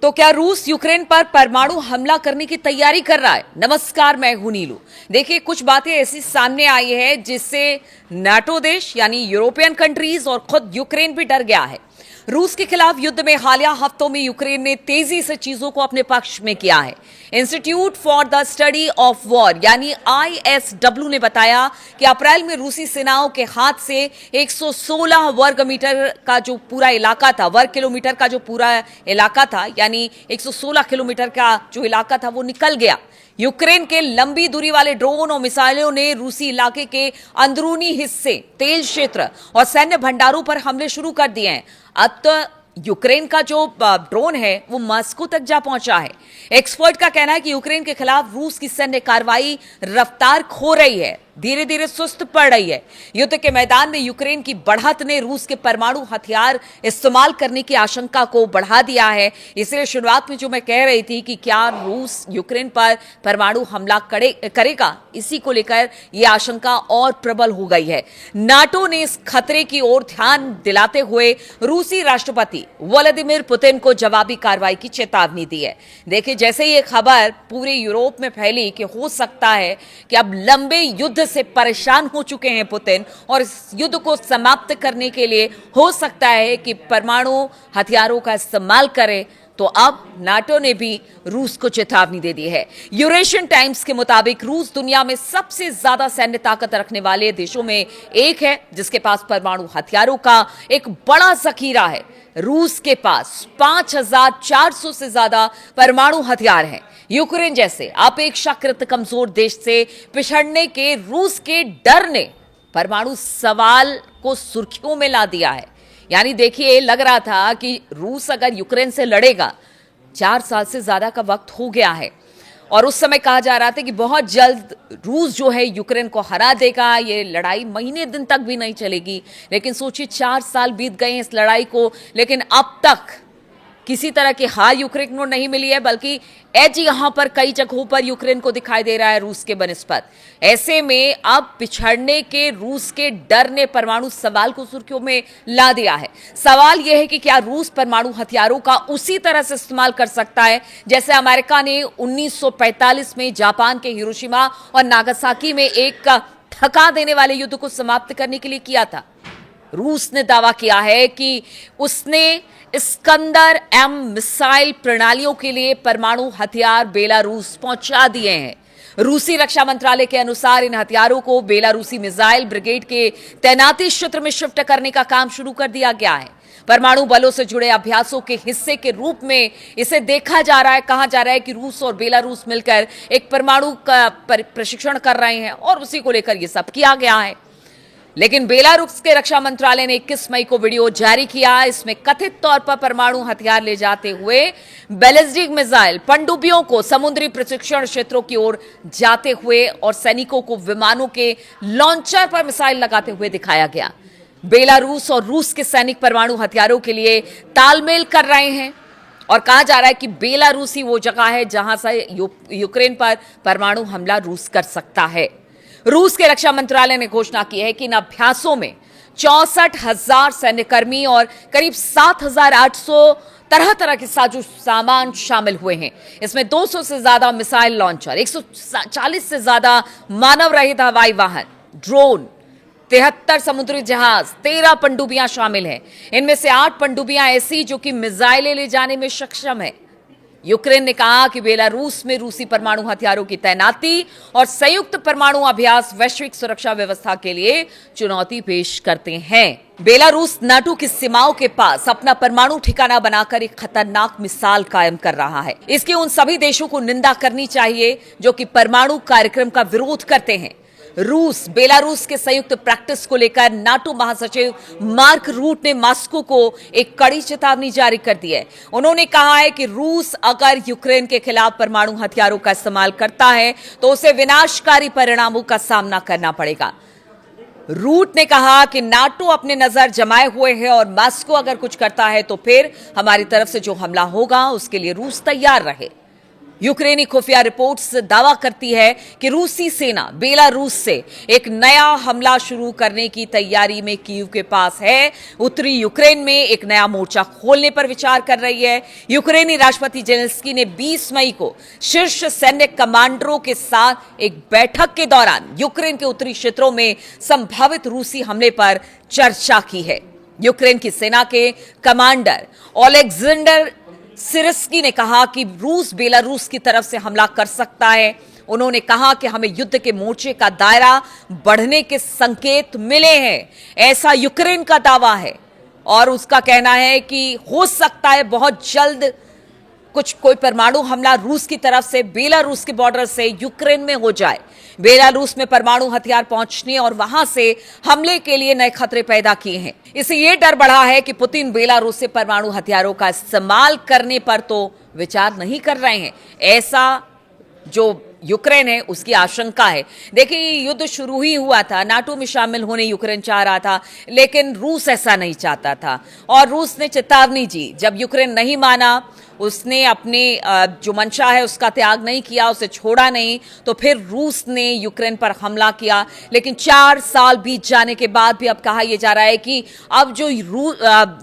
तो क्या रूस यूक्रेन पर परमाणु हमला करने की तैयारी कर रहा है? नमस्कार, मैं हूं नीलू। देखिए, कुछ बातें ऐसी सामने आई है जिससे नाटो देश यानी यूरोपियन कंट्रीज और खुद यूक्रेन भी डर गया है। रूस के खिलाफ युद्ध में हालिया हफ्तों में यूक्रेन ने तेजी से चीजों को अपने पक्ष में किया है। Institute for the study of war यानी ISW ने बताया कि अप्रैल में रूसी सेनाओं के हाथ से 116 वर्ग मीटर का जो पूरा इलाका था, वर्ग किलोमीटर का जो पूरा इलाका था, यानी 116 किलोमीटर का जो इलाका था वो निकल गया। यूक्रेन के लंबी दूरी वाले ड्रोन और मिसाइलों ने रूसी इलाके के अंदरूनी हिस्से, तेल क्षेत्र और सैन्य भंडारों पर हमले शुरू कर दिए हैं। अब तो यूक्रेन का जो ड्रोन है वो मॉस्को तक जा पहुंचा है। एक्सपर्ट का कहना है कि यूक्रेन के खिलाफ रूस की सैन्य कार्रवाई रफ्तार खो रही है, धीरे धीरे सुस्त पड़ रही है। युद्ध के मैदान में यूक्रेन की बढ़त ने रूस के परमाणु हथियार इस्तेमाल करने की आशंका को बढ़ा दिया है। इसलिए शुरुआत में जो मैं कह रही थी कि क्या रूस यूक्रेन पर परमाणु हमला करेगा, इसी को लेकर यह आशंका और प्रबल हो गई है। नाटो ने इस खतरे की ओर ध्यान दिलाते हुए रूसी राष्ट्रपति व्लादिमीर पुतिन को जवाबी कार्रवाई की चेतावनी दी है। देखिए, जैसे ही ये खबर पूरे यूरोप में फैली कि हो सकता है कि अब लंबे युद्ध से परेशान हो चुके हैं पुतिन और इस युद्ध को समाप्त करने के लिए हो सकता है कि परमाणु हथियारों का इस्तेमाल करें, तो अब नाटो ने भी रूस को चेतावनी दे दी है। यूरेशियन टाइम्स के मुताबिक रूस दुनिया में सबसे ज्यादा सैन्य ताकत रखने वाले देशों में एक है जिसके पास परमाणु हथियारों का एक बड़ा जखीरा है। रूस के पास 5400 से ज्यादा परमाणु हथियार हैं। यूक्रेन जैसे अपेक्षाकृत कमजोर देश से पिछड़ने के रूस के डर ने परमाणु सवाल को सुर्खियों में ला दिया है। यानी देखिए, लग रहा था कि रूस अगर यूक्रेन से लड़ेगा, 4 साल से ज्यादा का वक्त हो गया है और उस समय कहा जा रहा था कि बहुत जल्द रूस जो है यूक्रेन को हरा देगा, ये लड़ाई महीने दिन तक भी नहीं चलेगी। लेकिन सोचिए, 4 साल बीत गए इस लड़ाई को, लेकिन अब तक किसी तरह की हार यूक्रेन को नहीं मिली है, बल्कि एज यहां पर कई जगहों पर यूक्रेन को दिखाई दे रहा है रूस के बनिस्पत। ऐसे में अब पिछड़ने के रूस के डर ने परमाणु सवाल को सुर्खियों में ला दिया है। सवाल यह है कि क्या रूस परमाणु हथियारों का उसी तरह से इस्तेमाल कर सकता है जैसे अमेरिका ने 1945 में जापान के हिरोशिमा और नागासाकी में एक थका देने वाले युद्ध को समाप्त करने के लिए किया था। रूस ने दावा किया है कि उसने इस्कंदर M मिसाइल प्रणालियों के लिए परमाणु हथियार बेलारूस पहुंचा दिए हैं। रूसी रक्षा मंत्रालय के अनुसार इन हथियारों को बेलारूसी मिसाइल ब्रिगेड के तैनाती क्षेत्र में शिफ्ट करने का काम शुरू कर दिया गया है। परमाणु बलों से जुड़े अभ्यासों के हिस्से के रूप में इसे देखा जा रहा है। कहा जा रहा है कि रूस और बेलारूस मिलकर एक परमाणु का प्रशिक्षण कर रहे हैं और उसी को लेकर यह सब किया गया है। लेकिन बेलारूस के रक्षा मंत्रालय ने 21 मई को वीडियो जारी किया। इसमें कथित तौर पर परमाणु हथियार ले जाते हुए बैलिस्टिक मिसाइल पनडुब्बियों को समुद्री प्रशिक्षण क्षेत्रों की ओर जाते हुए और सैनिकों को विमानों के लॉन्चर पर मिसाइल लगाते हुए दिखाया गया। बेलारूस और रूस के सैनिक परमाणु हथियारों के लिए तालमेल कर रहे हैं और कहा जा रहा है कि बेलारूस ही वो जगह है जहां से यूक्रेन पर परमाणु हमला रूस कर सकता है। रूस के रक्षा मंत्रालय ने घोषणा की है कि इन अभ्यासों में 64,000 सैन्यकर्मी और करीब 7,800 तरह तरह के साजो सामान शामिल हुए हैं। इसमें 200 से ज्यादा मिसाइल लॉन्चर, 140 से ज्यादा मानव रहित हवाई वाहन, ड्रोन, 73 समुद्री जहाज, 13 पनडुब्बियां शामिल हैं। इनमें से 8 पनडुब्बियां ऐसी जो कि मिसाइलें ले जाने में सक्षम है। यूक्रेन ने कहा कि बेलारूस में रूसी परमाणु हथियारों की तैनाती और संयुक्त परमाणु अभ्यास वैश्विक सुरक्षा व्यवस्था के लिए चुनौती पेश करते हैं। बेलारूस नाटो की सीमाओं के पास अपना परमाणु ठिकाना बनाकर एक खतरनाक मिसाल कायम कर रहा है। इसकी उन सभी देशों को निंदा करनी चाहिए जो कि परमाणु कार्यक्रम का विरोध करते हैं। रूस बेलारूस के संयुक्त प्रैक्टिस को लेकर नाटो महासचिव मार्क रूट ने मॉस्को को एक कड़ी चेतावनी जारी कर दी है। उन्होंने कहा है कि रूस अगर यूक्रेन के खिलाफ परमाणु हथियारों का इस्तेमाल करता है तो उसे विनाशकारी परिणामों का सामना करना पड़ेगा। रूट ने कहा कि नाटो अपने नजर जमाए हुए है और मॉस्को अगर कुछ करता है तो फिर हमारी तरफ से जो हमला होगा उसके लिए रूस तैयार रहे। यूक्रेनी खुफिया रिपोर्ट्स दावा करती है कि रूसी सेना बेलारूस से एक नया हमला शुरू करने की तैयारी में कीव के पास है। उत्तरी यूक्रेन में एक नया मोर्चा खोलने पर विचार कर रही है। यूक्रेनी राष्ट्रपति जेलेंस्की ने 20 मई को शीर्ष सैन्य कमांडरों के साथ एक बैठक के दौरान यूक्रेन के उत्तरी क्षेत्रों में संभावित रूसी हमले पर चर्चा की है। यूक्रेन की सेना के कमांडर ओलेक्जेंडर सिरस्की ने कहा कि रूस बेलारूस की तरफ से हमला कर सकता है। उन्होंने कहा कि हमें युद्ध के मोर्चे का दायरा बढ़ने के संकेत मिले हैं, ऐसा यूक्रेन का दावा है। और उसका कहना है कि हो सकता है बहुत जल्द कोई परमाणु हमला रूस की तरफ से बेलारूस के बॉर्डर से यूक्रेन में हो जाए। बेलारूस में परमाणु हथियार पहुंचने और वहां से हमले के लिए नए खतरे पैदा किए हैं। इससे यह डर बढ़ा है कि पुतिन बेलारूस से परमाणु हथियारों का इस्तेमाल करने पर तो विचार नहीं कर रहे हैं, ऐसा जो यूक्रेन है उसकी आशंका है। देखिए, युद्ध शुरू ही हुआ था, नाटो में शामिल होने यूक्रेन चाह रहा था, लेकिन रूस ऐसा नहीं चाहता था और रूस ने चेतावनी दी। जब यूक्रेन नहीं माना, उसने अपने जो मंशा है उसका त्याग नहीं किया, उसे छोड़ा नहीं, तो फिर रूस ने यूक्रेन पर हमला किया। लेकिन 4 साल बीत जाने के बाद भी अब कहा यह जा रहा है कि अब जो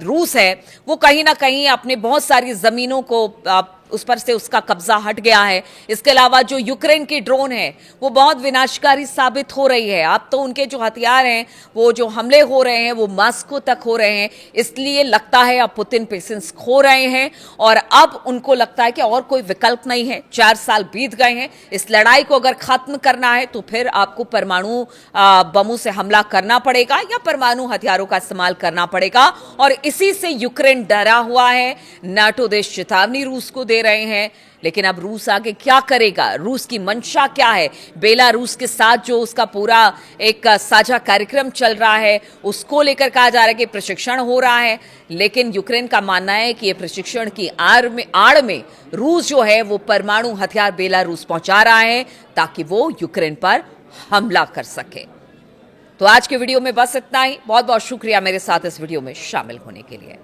रूस है वो कहीं ना कहीं अपने बहुत सारी जमीनों को उस पर से उसका कब्जा हट गया है। इसके अलावा जो यूक्रेन की ड्रोन है वो बहुत विनाशकारी साबित हो रही है। अब तो उनके जो हथियार हैं, वो जो हमले हो रहे हैं वो मॉस्को तक हो रहे हैं। इसलिए लगता है अब पुतिन पेशेंस खो रहे हैं और अब उनको लगता है कि और कोई विकल्प नहीं है। 4 साल बीत गए हैं, इस लड़ाई को अगर खत्म करना है तो फिर आपको परमाणु बमों से हमला करना पड़ेगा या परमाणु हथियारों का इस्तेमाल करना पड़ेगा। और इसी से यूक्रेन डरा हुआ है। नाटो देश चेतावनी रूस को दे रहे हैं, लेकिन अब रूस आगे क्या करेगा, रूस की मंशा क्या है, बेलारूस के साथ जो उसका पूरा एक साझा कार्यक्रम चल रहा है उसको लेकर कहा जा रहा है कि प्रशिक्षण हो रहा है। लेकिन यूक्रेन का मानना है कि ये प्रशिक्षण की आड़ में रूस जो है वो परमाणु हथियार बेलारूस पहुंचा रहा है ताकि वो यूक्रेन पर हमला कर सके। तो आज के वीडियो में बस इतना ही। बहुत बहुत शुक्रिया मेरे साथ इस वीडियो में शामिल होने के लिए।